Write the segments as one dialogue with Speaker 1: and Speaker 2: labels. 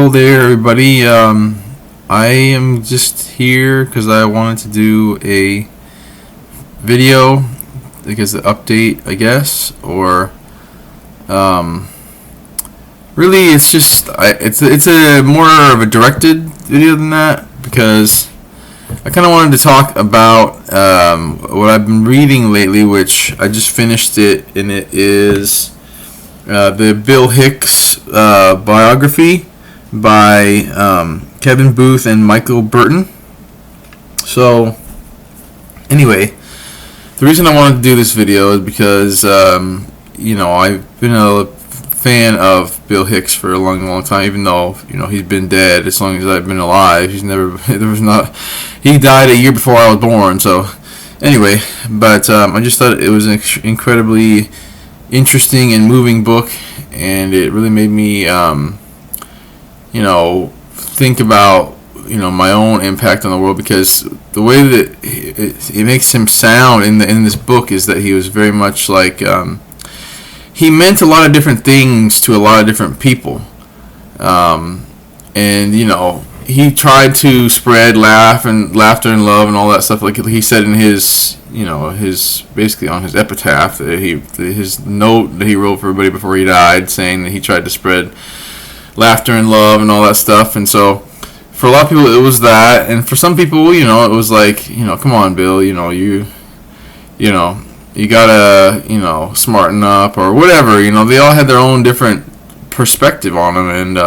Speaker 1: Hello there, everybody. I am just here because I wanted to do a video, I guess, an update, I guess, or really, it's just it's a more of a directed video than that, because I kind of wanted to talk about what I've been reading lately, which I just finished it, and it is the Bill Hicks biography by Kevin Booth and Michael Bertin. So, anyway, the reason I wanted to do this video is because, I've been a fan of Bill Hicks for a long time, even though, he's been dead as long as I've been alive. He died a year before I was born, so, anyway, but I just thought it was an incredibly interesting and moving book, and it really made me think about my own impact on the world, because the way that it makes him sound in this book is that he was very much like he meant a lot of different things to a lot of different people, and he tried to spread laughter and love and all that stuff, like he said in his his basically on his epitaph, that his note that he wrote for everybody before he died, saying that he tried to spread laughter and love and all that stuff. And so for a lot of people it was that, and for some people it was like, come on, Bill, you gotta smarten up or whatever. They all had their own different perspective on him, and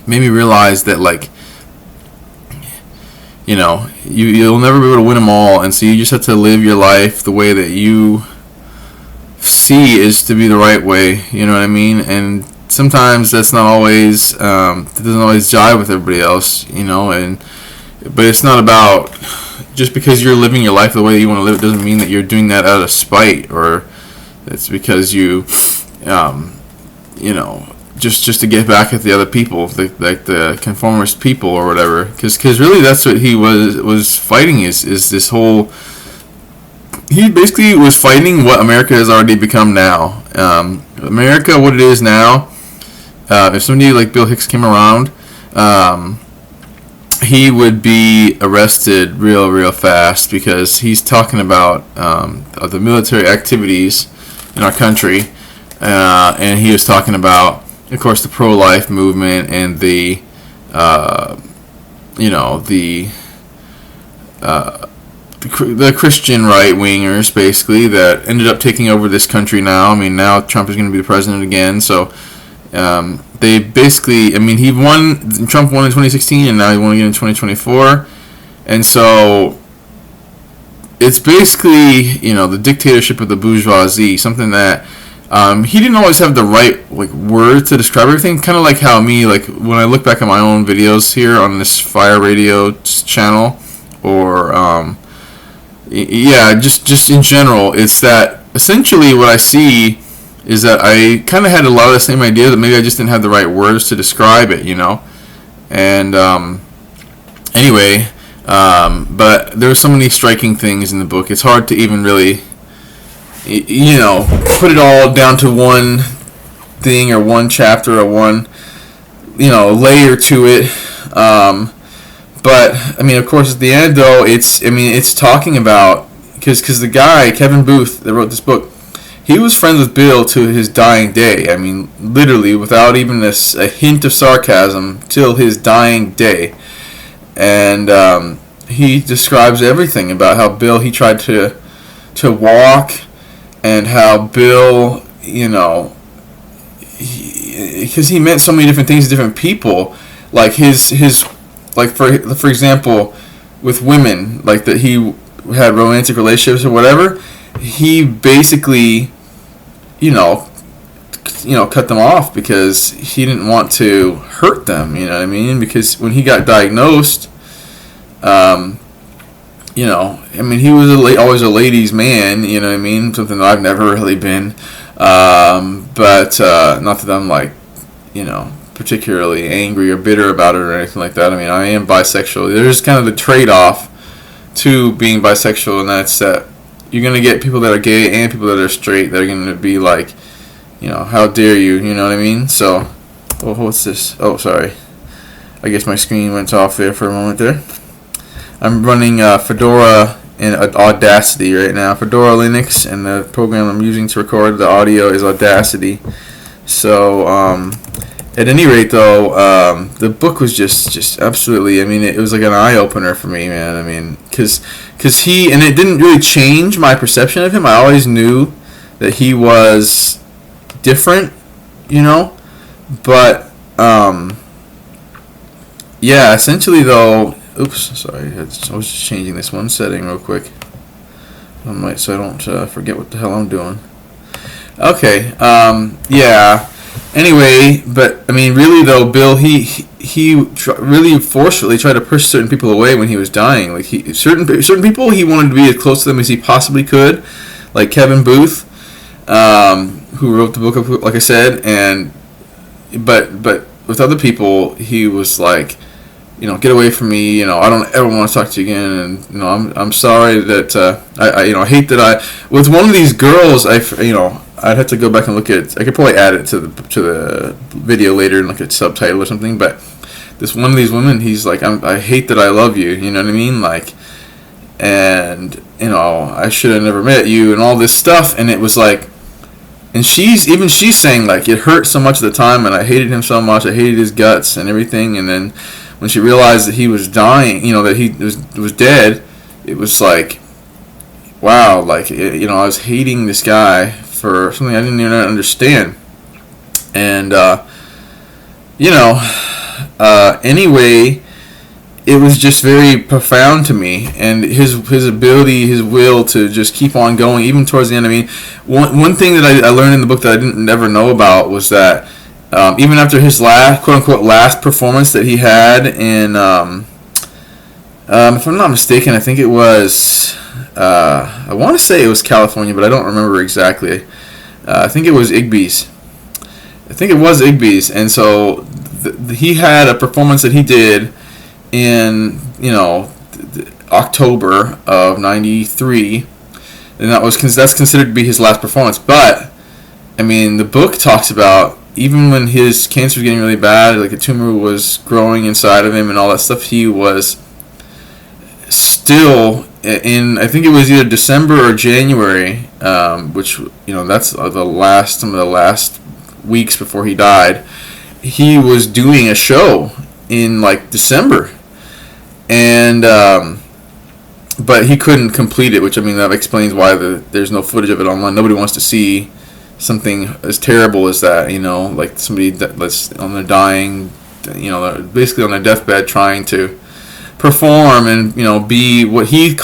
Speaker 1: made me realize that, like, you'll never be able to win them all, and so you just have to live your life the way that you see is to be the right way. You know what I mean? And sometimes that's not always it doesn't always jive with everybody else. But it's not about, just because you're living your life the way that you want to live, it doesn't mean that you're doing that out of spite, or it's because you just to get back at the other people, like the conformist people or whatever. Because really that's what he was fighting, is this whole, he basically was fighting what America has already become now. America, what it is now, if somebody like Bill Hicks came around, he would be arrested real fast, because he's talking about the military activities in our country, and he was talking about, of course, the pro-life movement and the Christian right-wingers, basically, that ended up taking over this country now. I mean, now Trump is going to be the president again, so they basically, Trump won in 2016, and now he won again in 2024, and so it's basically, the dictatorship of the bourgeoisie, something that he didn't always have the right words to describe everything. Kind of like how me, when I look back at my own videos here on this Fire Radio channel, or just in general, it's that essentially what I see is that I kind of had a lot of the same idea, that maybe I just didn't have the right words to describe it, and anyway, but there were so many striking things in the book. It's hard to even really put it all down to one thing or one chapter or one layer to it, but of course at the end, though, it's talking about, because the guy Kevin Booth that wrote this book, he was friends with Bill to his dying day. Literally, without even a hint of sarcasm, till his dying day. And he describes everything about how Bill, he tried to walk, and how Bill, because he meant so many different things to different people, like for example, with women, like that he had romantic relationships or whatever, he basically cut them off because he didn't want to hurt them, because when he got diagnosed, he was always a ladies' man, something that I've never really been, but not that I'm particularly angry or bitter about it or anything like that. I am bisexual. There's kind of the trade-off to being bisexual, and that's that you're going to get people that are gay and people that are straight that are going to be like, how dare you, you know what I mean? So, Oh, what's this? Oh, sorry. I guess my screen went off there for a moment there. I'm running Fedora and Audacity right now. Fedora Linux, and the program I'm using to record the audio is Audacity. So, at any rate, though, the book was just absolutely, I mean, it was like an eye-opener for me, man. I mean, because he, and it didn't really change my perception of him. I always knew that he was different, you know, but, yeah, essentially, though, oops, sorry, I was just changing this one setting real quick, so I don't forget what the hell I'm doing. Okay, yeah. Anyway, but I mean, really though, Bill, he really forcefully tried to push certain people away when he was dying. Like certain people, he wanted to be as close to them as he possibly could, like Kevin Booth, who wrote the book, like I said, but with other people, he was like, get away from me. I don't ever want to talk to you again. And I'm sorry that I hate that with one of these girls. I'd have to go back and look at. I could probably add it to the video later and look at subtitle or something. But this one of these women, he's like, I hate that I love you. You know what I mean? Like, and I should have never met you and all this stuff. And it was like, and she's saying like it hurt so much at the time, and I hated him so much. I hated his guts and everything. And then when she realized that he was dying, that he was dead, it was like, wow, like I was hating this guy for something I didn't even understand. And anyway, it was just very profound to me, and his ability, his will to just keep on going even towards the end. I mean, one thing that I learned in the book that I didn't never know about was that even after his last, quote unquote, last performance that he had in, if I'm not mistaken, I think it was, I want to say it was California, but I don't remember exactly. I think it was Igby's. And so he had a performance that he did in, October of '93, and that's considered to be his last performance. But I mean, the book talks about even when his cancer was getting really bad, like a tumor was growing inside of him and all that stuff, he was still in, I think it was either December or January, which, that's some of the last weeks before he died, he was doing a show in like December, and but he couldn't complete it, which, I mean, that explains why there's no footage of it online. Nobody wants to see something as terrible as that, like somebody that's on their dying, basically on their deathbed, trying to perform and be what he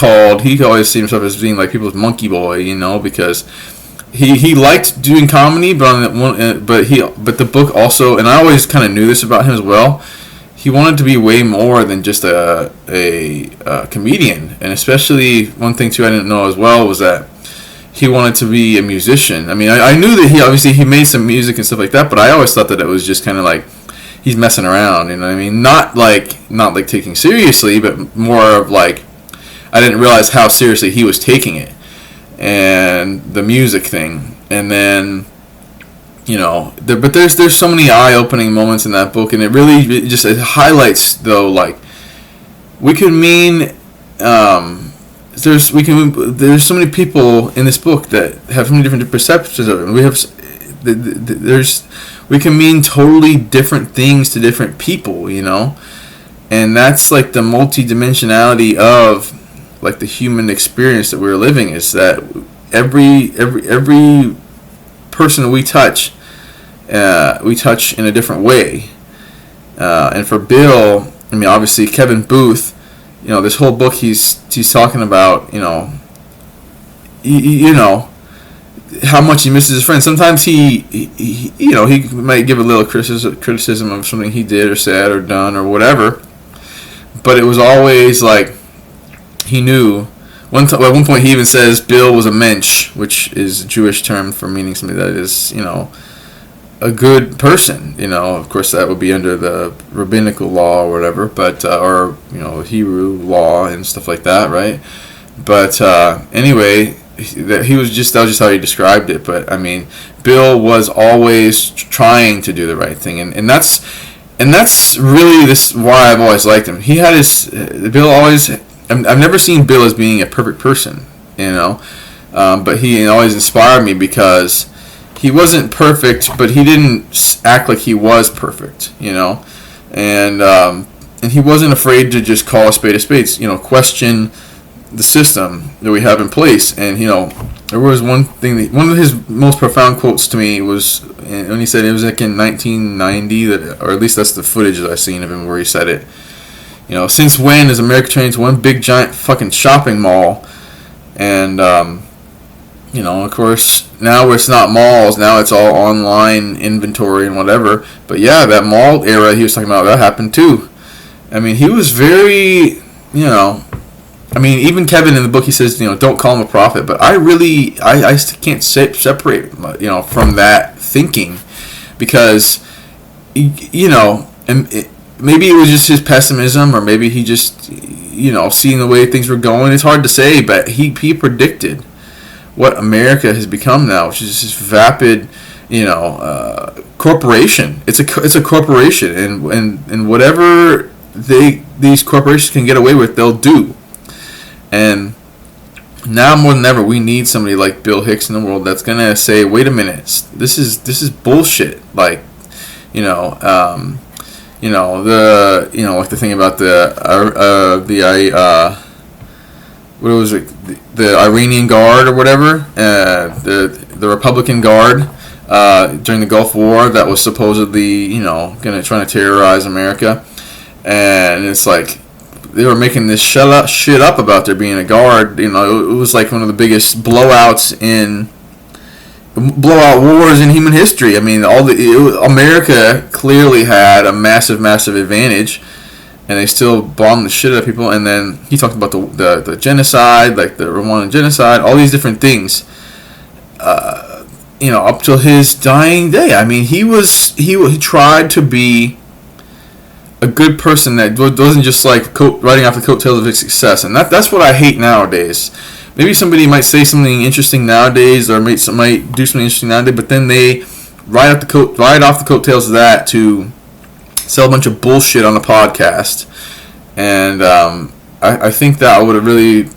Speaker 1: always seen himself as being like people's monkey boy, because he liked doing comedy, but but the book also, and I always kind of knew this about him as well, he wanted to be way more than just a comedian. And especially one thing too I didn't know as well was that he wanted to be a musician. I mean, I knew that he made some music and stuff like that, but I always thought that it was just kind of like he's messing around, you know what I mean? Not like taking seriously, but more of like, I didn't realize how seriously he was taking it, and the music thing. And then, but there's so many eye-opening moments in that book, and it highlights though, like, we can mean, there's so many people in this book that have so many different perceptions of it. We can mean totally different things to different people, and that's like the multi-dimensionality of like the human experience that we're living, is that every person we touch in a different way. And for Bill, I mean, obviously Kevin Booth, this whole book he's talking about, how much he misses his friends. Sometimes he might give a little criticism of something he did or said or done or whatever, but it was always like he knew. At one point he even says Bill was a mensch, which is a Jewish term for meaning somebody that is, a good person. Of course that would be under the rabbinical law or whatever, but or Hebrew law and stuff like that, right? But anyway, that was just how he described it. But I mean, Bill was always trying to do the right thing, and that's really why I've always liked him. He had Bill always. I've never seen Bill as being a perfect person, but he always inspired me because he wasn't perfect, but he didn't act like he was perfect, and he wasn't afraid to just call a spade a spade, question the system that we have in place. And there was one of his most profound quotes to me was when he said, it was like in 1990, or at least that's the footage that I've seen of him where he said it. Since when is America turning into one big giant fucking shopping mall? And of course, now it's not malls. Now it's all online inventory and whatever. But yeah, that mall era he was talking about, that happened too. I mean, he was very, even Kevin in the book, he says, don't call him a prophet. But I can't separate, from that thinking, because, and maybe it was just his pessimism, or maybe he just, seeing the way things were going. It's hard to say, but he predicted what America has become now, which is this vapid, corporation. It's a corporation, and whatever these corporations can get away with, they'll do. And now more than ever, we need somebody like Bill Hicks in the world that's gonna say, wait a minute, this is bullshit. Like, like the thing about what was it, the Iranian Guard or whatever, the Republican Guard during the Gulf War that was supposedly trying to terrorize America, and it's like they were making this shit up about there being a guard. It was like one of the biggest blowout wars in human history. I mean, America clearly had a massive advantage, and they still bombed the shit out of people. And then he talked about the genocide, like the Rwandan genocide, all these different things. Up till his dying day. I mean, he tried to be a good person that wasn't just like riding off the coattails of his success, and that's what I hate nowadays. Maybe somebody might say something interesting nowadays, or might do something interesting nowadays, but then they ride off the coattails of that to sell a bunch of bullshit on a podcast. And I think that would have really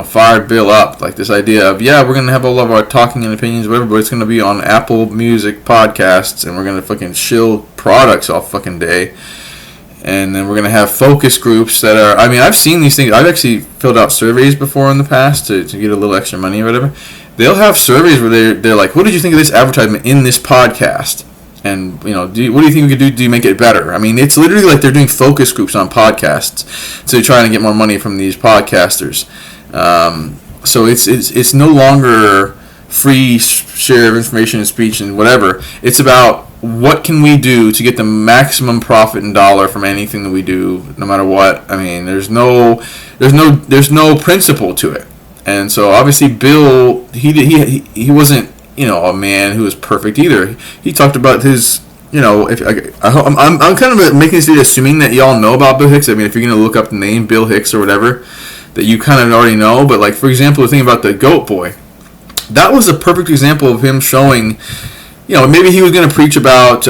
Speaker 1: fired Bill up, like this idea of, we're gonna have all of our talking and opinions, whatever, but it's gonna be on Apple Music podcasts, and we're gonna fucking shill products all fucking day. And then we're going to have focus groups that are, I've seen these things. I've actually filled out surveys before in the past to get a little extra money or whatever. They'll have surveys where they're like, what did you think of this advertisement in this podcast? And, what do you think we could do to make it better? I mean, it's literally like they're doing focus groups on podcasts. So they're trying to get more money from these podcasters. So it's no longer free share of information and speech and whatever. It's about, what can we do to get the maximum profit in dollar from anything that we do, no matter what? I mean, there's no principle to it. And so obviously Bill, he wasn't a man who was perfect either. He talked about his I'm kind of making this video assuming that y'all know about Bill Hicks. I mean, if you're gonna look up the name Bill Hicks or whatever, that you kind of already know. But like, for example, the thing about the Goat Boy, that was a perfect example of him showing. Maybe he was going to preach about,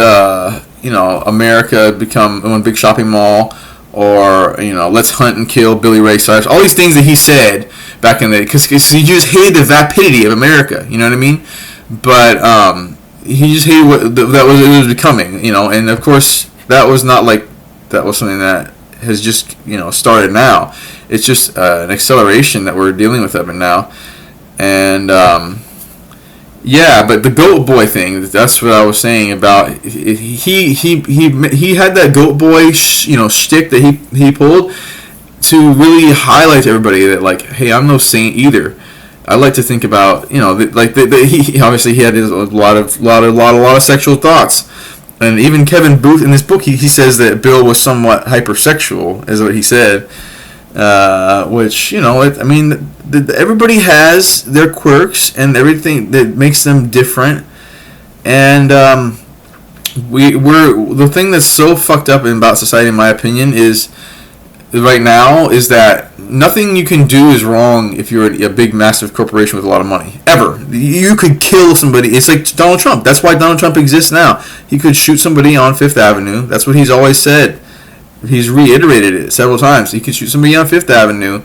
Speaker 1: America become one big shopping mall, or, let's hunt and kill Billy Ray Cyrus. All these things that he said back in the day, because he just hated the vapidity of America, you know what I mean? But he just hated what it was becoming, and of course that was something that has just, started now. It's just an acceleration that we're dealing with up and now. And, but the Goat Boy thing, that's what I was saying about, he had that Goat Boy shtick that he pulled to really highlight to everybody that, like, hey, I'm no saint either. I like to think about, he obviously he had a lot of sexual thoughts. And even Kevin Booth in this book, he says that Bill was somewhat hypersexual, is what he said. Which, everybody has their quirks and everything that makes them different. And we're the thing that's so fucked up about society, in my opinion, is right now is that nothing you can do is wrong if you're a big, massive corporation with a lot of money. Ever. You could kill somebody. It's like Donald Trump. That's why Donald Trump exists now. He could shoot somebody on Fifth Avenue. That's what he's always said. He's reiterated it several times. He could shoot somebody on Fifth Avenue,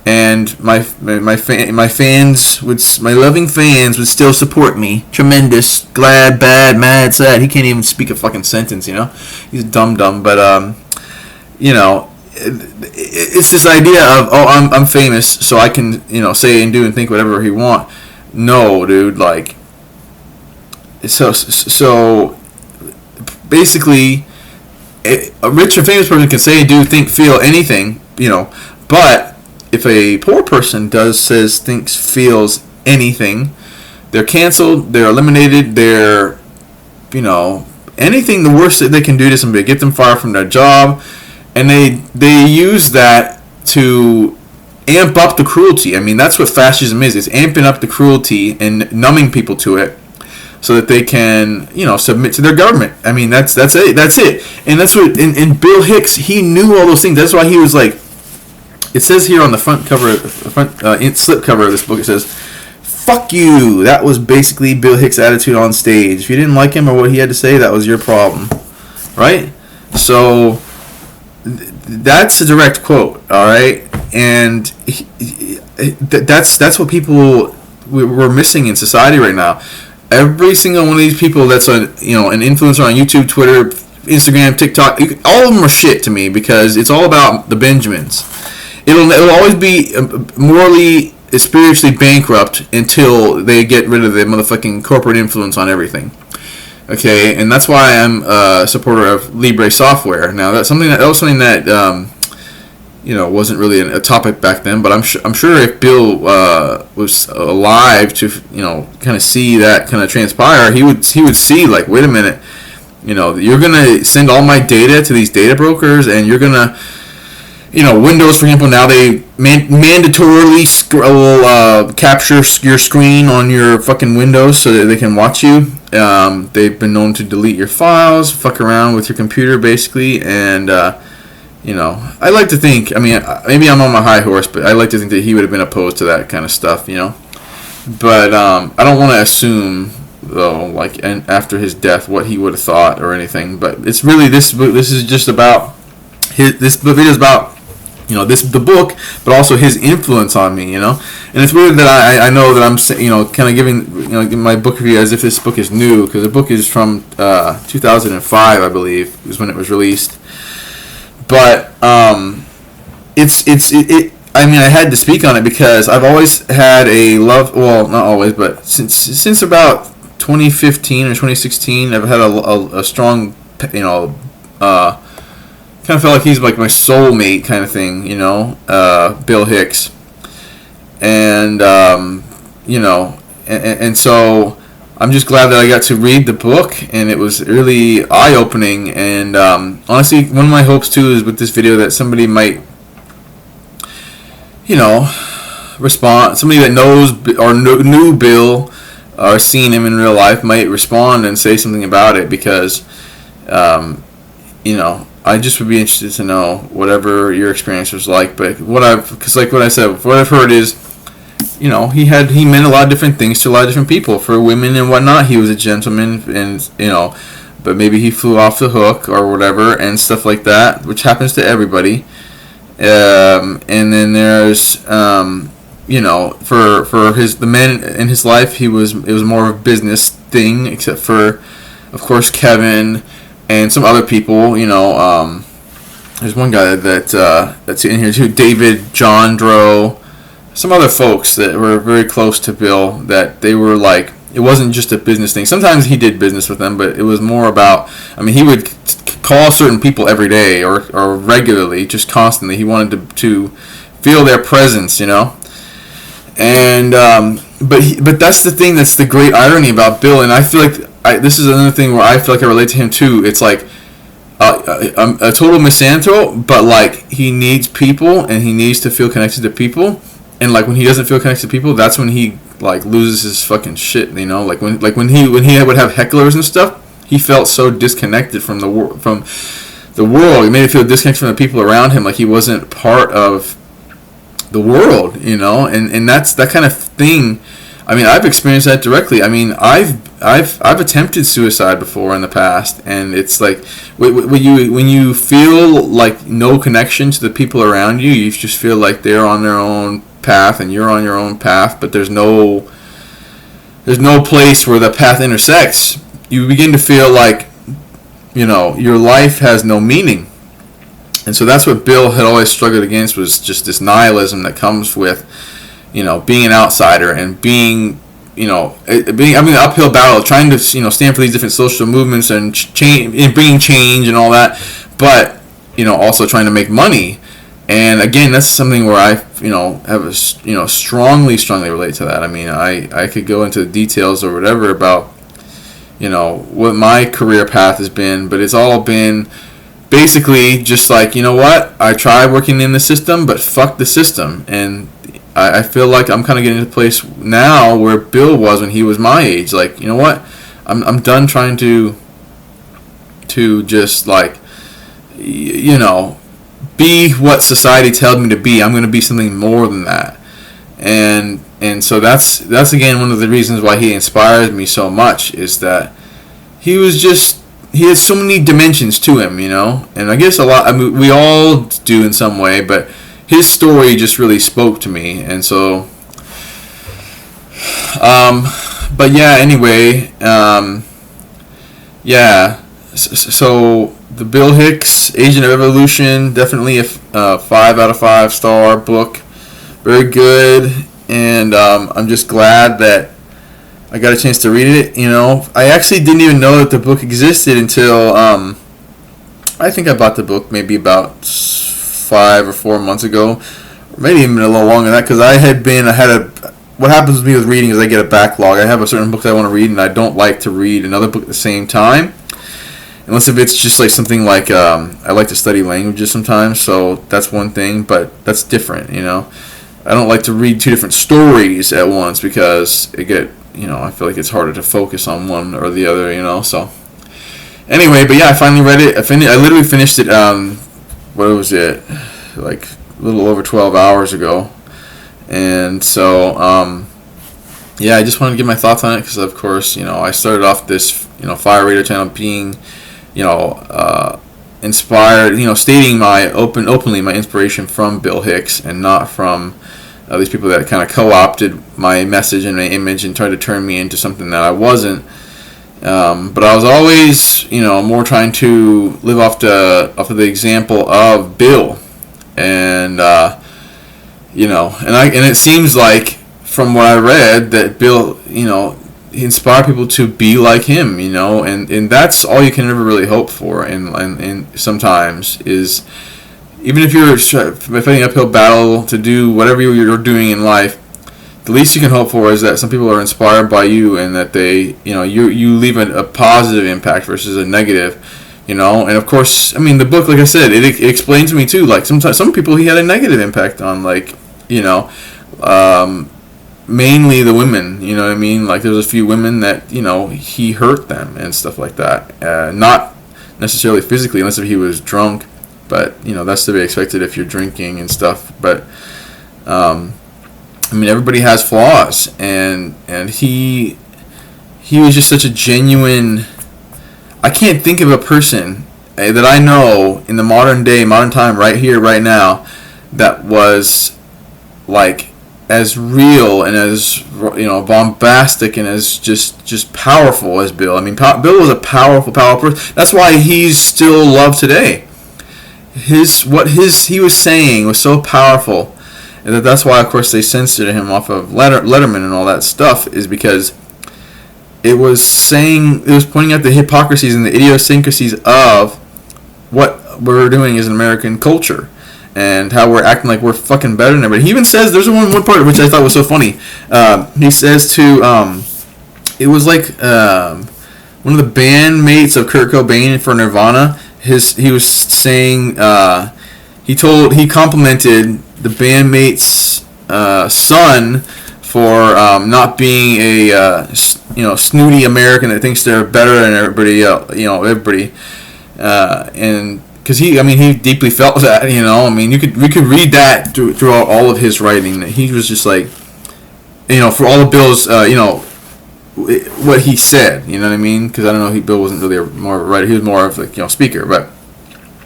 Speaker 1: and my fans my loving fans would still support me. Tremendous, glad, bad, mad, sad. He can't even speak a fucking sentence. He's dumb, but it's this idea of, oh, I'm famous, so I can say and do and think whatever he want. No, dude, like, so basically, a rich or famous person can say, do, think, feel anything, but if a poor person says, thinks, feels anything, they're canceled, they're eliminated, they're, anything the worst that they can do to somebody, get them fired from their job, and they use that to amp up the cruelty. I mean, that's what fascism is. It's amping up the cruelty and numbing people to it, so that they can, submit to their government. I mean, that's it. That's it. And that's what. And Bill Hicks, he knew all those things. That's why he was like. It says here on the front cover, slip cover of this book, it says, "Fuck you." That was basically Bill Hicks' attitude on stage. If you didn't like him or what he had to say, that was your problem, right? So that's a direct quote, all right, and that's what people we're missing in society right now. Every single one of these people that's an influencer on YouTube, Twitter, Instagram, TikTok, all of them are shit to me, because it's all about the Benjamins. It'll always be morally, spiritually bankrupt until they get rid of the motherfucking corporate influence on everything. Okay, and that's why I'm a supporter of Libre software. Now, that was something that wasn't really a topic back then, but I'm sure if Bill was alive to kind of see that kind of transpire, he would see, like, wait a minute, you're gonna send all my data to these data brokers, and you're gonna Windows, for example, now they mandatorily capture your screen on your fucking Windows so that they can watch you. They've been known to delete your files, fuck around with your computer, basically, and I like to think, I mean, maybe I'm on my high horse, but I like to think that he would have been opposed to that kind of stuff, But I don't want to assume, though, like, and after his death, what he would have thought or anything. But it's really this is just about this video is about the book, but also his influence on me, And it's weird that I know that I'm kind of giving my book review as if this book is new, because the book is from 2005, I believe, is when it was released. But I mean, I had to speak on it because I've always had a love. Well, not always, but since about 2015 or 2016, I've had a strong, kind of felt like he's like my soulmate kind of thing, Bill Hicks, and and so I'm just glad that I got to read the book, and it was really eye-opening. And honestly, one of my hopes too is with this video that somebody might, respond. Somebody that knows or knew Bill or seen him in real life might respond and say something about it, because I just would be interested to know whatever your experience was like. But because like what I said, what I've heard is, he meant a lot of different things to a lot of different people. For women and whatnot, he was a gentleman, and but maybe he flew off the hook or whatever and stuff like that, which happens to everybody. And then there's for the men in his life, it was more of a business thing, except for, of course, Kevin. And some other people, there's one guy that's in here too, David Jondro, some other folks that were very close to Bill, that they were like, it wasn't just a business thing. Sometimes he did business with them, but it was more about, he would call certain people every day or regularly, just constantly. He wanted to feel their presence, And but that's the thing, that's the great irony about Bill, and I feel like this is another thing where I feel like I relate to him too. It's like a total misanthrope, but like he needs people and he needs to feel connected to people. And like when he doesn't feel connected to people, that's when he like loses his fucking shit. Like when he would have hecklers and stuff, he felt so disconnected from the world. It made him feel disconnected from the people around him, like he wasn't part of the world, and that's that kind of thing. I mean, I've experienced that directly. I mean, I've attempted suicide before in the past, and it's like when you feel like no connection to the people around you, you just feel like they're on their own path and you're on your own path, but there's no place where the path intersects. You begin to feel like, your life has no meaning. And so that's what Bill had always struggled against, was just this nihilism that comes with, being an outsider and being an uphill battle, trying to, stand for these different social movements and change, and bringing change and all that, but, also trying to make money. And again, that's something where I, have a, strongly relate to that. I mean, I could go into the details or whatever about, what my career path has been, but it's all been basically just like, what? I tried working in the system, but fuck the system. And I feel like I'm kind of getting to a place now where Bill was when he was my age. Like, what? I'm done trying to just like, be what society tells me to be. I'm going to be something more than that. And so that's again one of the reasons why he inspires me so much, is that he had so many dimensions to him, and I guess a lot, I mean, we all do in some way, but his story just really spoke to me. And so but yeah, anyway, so the Bill Hicks Agent of Evolution, definitely a 5 out of 5 star book. Very good, and I'm just glad that I got a chance to read it. I actually didn't even know that the book existed until I think I bought the book maybe about 5 or 4 months ago, or maybe even a little longer than that, because what happens with me with reading is I get a backlog. I have a certain book that I want to read, and I don't like to read another book at the same time, unless if it's just like something like I like to study languages sometimes, so that's one thing, but that's different. I don't like to read 2 different stories at once, because I feel like it's harder to focus on one or the other, so anyway, but yeah, I finally read it. I literally finished it what was it, like a little over 12 hours ago. And so yeah, I just wanted to give my thoughts on it, because of course, I started off this Fire Radio channel being inspired, stating openly my inspiration from Bill Hicks, and not from these people that kind of co-opted my message and my image and tried to turn me into something that I wasn't. But I was always, more trying to live off of the example of Bill, and and it seems like from what I read that Bill, he inspired people to be like him, and that's all you can ever really hope for. And sometimes is, even if you're fighting an uphill battle to do whatever you're doing in life, the least you can hope for is that some people are inspired by you, and that they, you leave a positive impact versus a negative, and of course, I mean, the book, like I said, it explained to me too, like sometimes some people he had a negative impact on, like, mainly the women, what I mean? Like, there's a few women that, he hurt them and stuff like that. Not necessarily physically, unless if he was drunk, but, that's to be expected if you're drinking and stuff. But, I mean, everybody has flaws, and he was just such a genuine. I can't think of a person that I know in the modern time, right here, right now, that was like as real and as bombastic and as just powerful as Bill. I mean, Bill was a powerful person. That's why he's still loved today. What he was saying was so powerful, and that's why, of course, they censored him off of Letterman and all that stuff, is because it was pointing out the hypocrisies and the idiosyncrasies of what we're doing as an American culture, and how we're acting like we're fucking better than everybody. He even says, there's one part which I thought was so funny. He says it was like one of the bandmates of Kurt Cobain for Nirvana. He was saying he complimented the bandmate's son for not being a snooty American that thinks they're better than everybody else, everybody. And because he deeply felt that, I mean, we could read that throughout all of his writing, that he was just like, for all of Bill's, what he said, you know what I mean? Because I don't know, Bill wasn't really more of a writer, he was more of like, speaker, but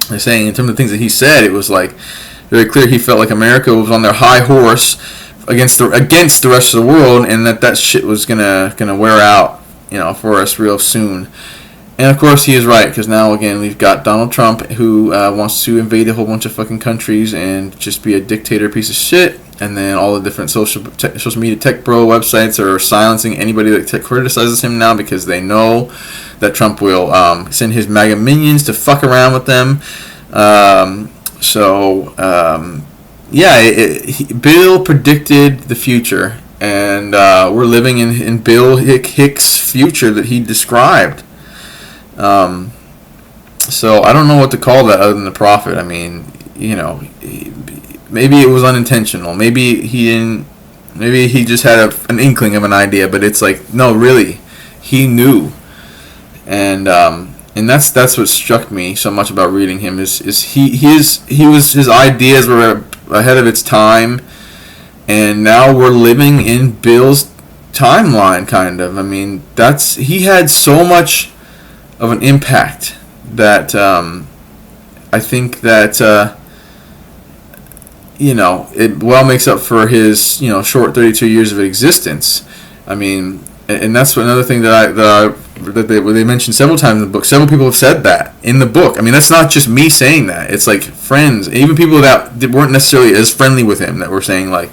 Speaker 1: they're saying in terms of the things that he said, it was like very clear he felt like America was on their high horse against the rest of the world, and that shit was gonna wear out, for us real soon. And of course he is right, because now again we've got Donald Trump, who wants to invade a whole bunch of fucking countries and just be a dictator piece of shit. And then all the different social media tech bro websites are silencing anybody that criticizes him now, because they know that Trump will send his MAGA minions to fuck around with them. Bill predicted the future, and we're living in Bill Hicks' future that he described. So I don't know what to call that other than the prophet. I mean, maybe it was unintentional. Maybe he didn't. Maybe he just had an inkling of an idea. But it's like, no, really, he knew. And that's what struck me so much about reading him is his ideas were ahead of its time, and now we're living in Bill's timeline, kind of. I mean, he had so much of an impact that I think that it well makes up for his short 32 years of existence. I mean, and that's another thing that they mentioned several times in the book. Several people have said that in the book. I mean, that's not just me saying that. It's like friends, even people that weren't necessarily as friendly with him, that were saying like,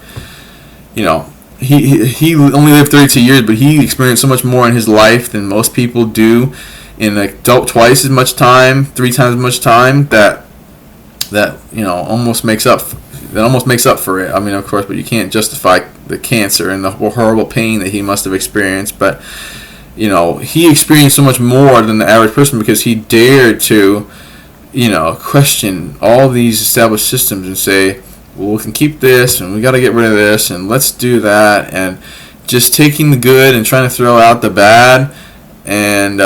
Speaker 1: he only lived 32 years, but he experienced so much more in his life than most people do in like twice as much time, 3 times as much time, that almost makes up for it. I mean, of course, but you can't justify the cancer and the horrible pain that he must have experienced. But he experienced so much more than the average person, because he dared to question all these established systems and say, well, we can keep this and we got to get rid of this and let's do that, and just taking the good and trying to throw out the bad. And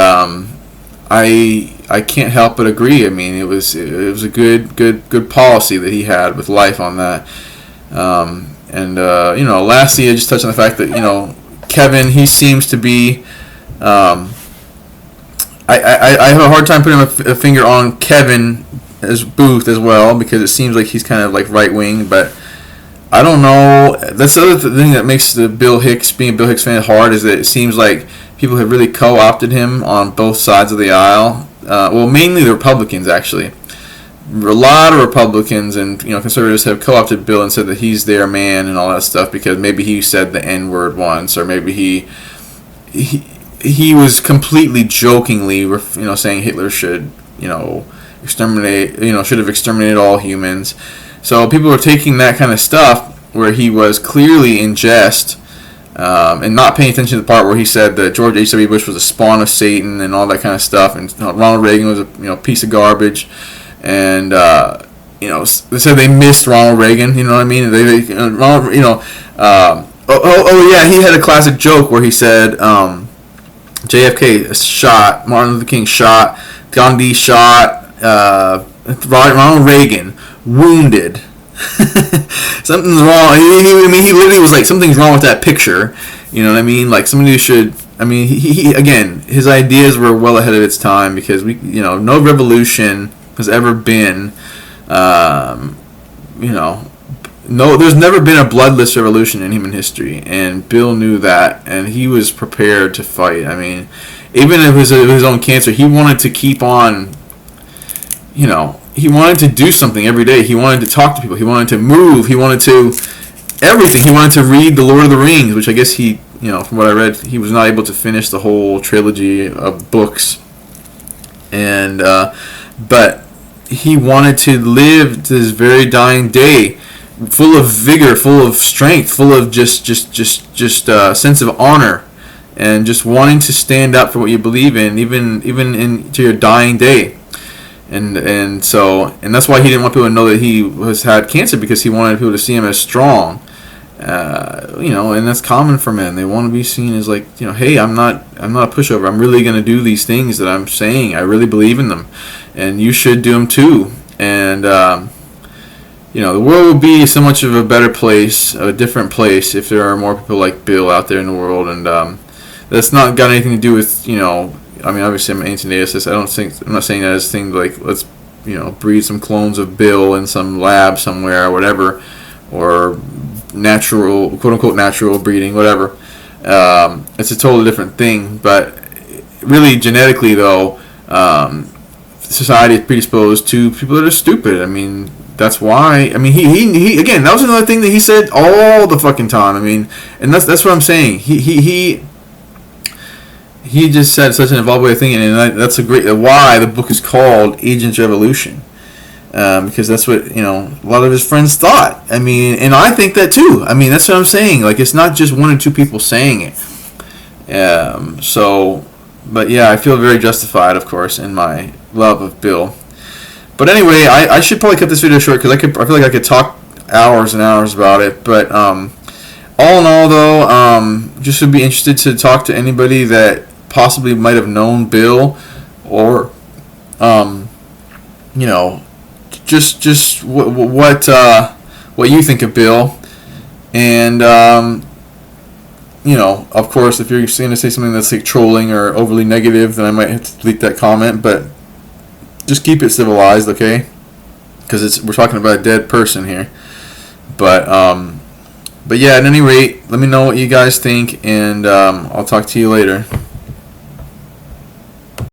Speaker 1: I can't help but agree. I mean, it was a good policy that he had with life on that. Lastly, I just touched on the fact that Kevin, he seems to be. I have a hard time putting a finger on Kevin as Booth as well, because it seems like he's kind of like right wing, but I don't know. That's the other thing that makes being a Bill Hicks fan hard, is that it seems like people have really co-opted him on both sides of the aisle. Mainly the Republicans, actually. A lot of Republicans and conservatives have co-opted Bill and said that he's their man and all that stuff, because maybe he said the N-word once, or maybe he was completely jokingly saying Hitler should should have exterminated all humans. So people are taking that kind of stuff where he was clearly in jest, and not paying attention to the part where he said that George H.W. Bush was a spawn of Satan and all that kind of stuff, and Ronald Reagan was a piece of garbage, and they said they missed Ronald Reagan. You know what I mean? He had a classic joke where he said JFK shot, Martin Luther King shot, Gandhi shot, Ronald Reagan wounded. Something's wrong. He literally was like, something's wrong with that picture. You know what I mean? Like, somebody should. I mean, he again, his ideas were well ahead of its time, because no revolution has ever been, there's never been a bloodless revolution in human history, and Bill knew that, and he was prepared to fight. I mean, even if it was his own cancer, he wanted to keep on. He wanted to do something every day. He wanted to talk to people. He wanted to move. He wanted to everything. He wanted to read The Lord of the Rings, which I guess from what I read, he was not able to finish the whole trilogy of books. And but he wanted to live to his very dying day, full of vigor, full of strength, full of just sense of honor, and just wanting to stand up for what you believe in, even to your dying day. And that's why he didn't want people to know that he had cancer, because he wanted people to see him as strong And that's common for men. They want to be seen as like, hey, I'm not a pushover. I'm really going to do these things that I'm saying. I really believe in them, and you should do them too. And the world would be so much of a better place, a different place, if there are more people like Bill out there in the world. And that's not got anything to do with obviously I'm anti-natalist. I'm not saying that as things like let's breed some clones of Bill in some lab somewhere or whatever, or natural, quote unquote, natural breeding, whatever. It's a totally different thing. But really, genetically, though, society is predisposed to people that are stupid. I mean, that's why. I mean, he again, that was another thing that he said all the fucking time. I mean, and that's what I'm saying. He just said such an evolved way of thinking, and that's why the book is called Agents of Evolution. Because that's what a lot of his friends thought. I mean, and I think that too. I mean, that's what I'm saying. Like, it's not just one or two people saying it. But yeah, I feel very justified, of course, in my love of Bill. But anyway, I should probably cut this video short because I feel like I could talk hours and hours about it. But all in all, though, just would be interested to talk to anybody that possibly might have known Bill, or just what you think of Bill, and of course, if you're going to say something that's like trolling or overly negative, then I might have to delete that comment. But just keep it civilized, okay? Because we're talking about a dead person here. But yeah, at any rate, let me know what you guys think, and I'll talk to you later.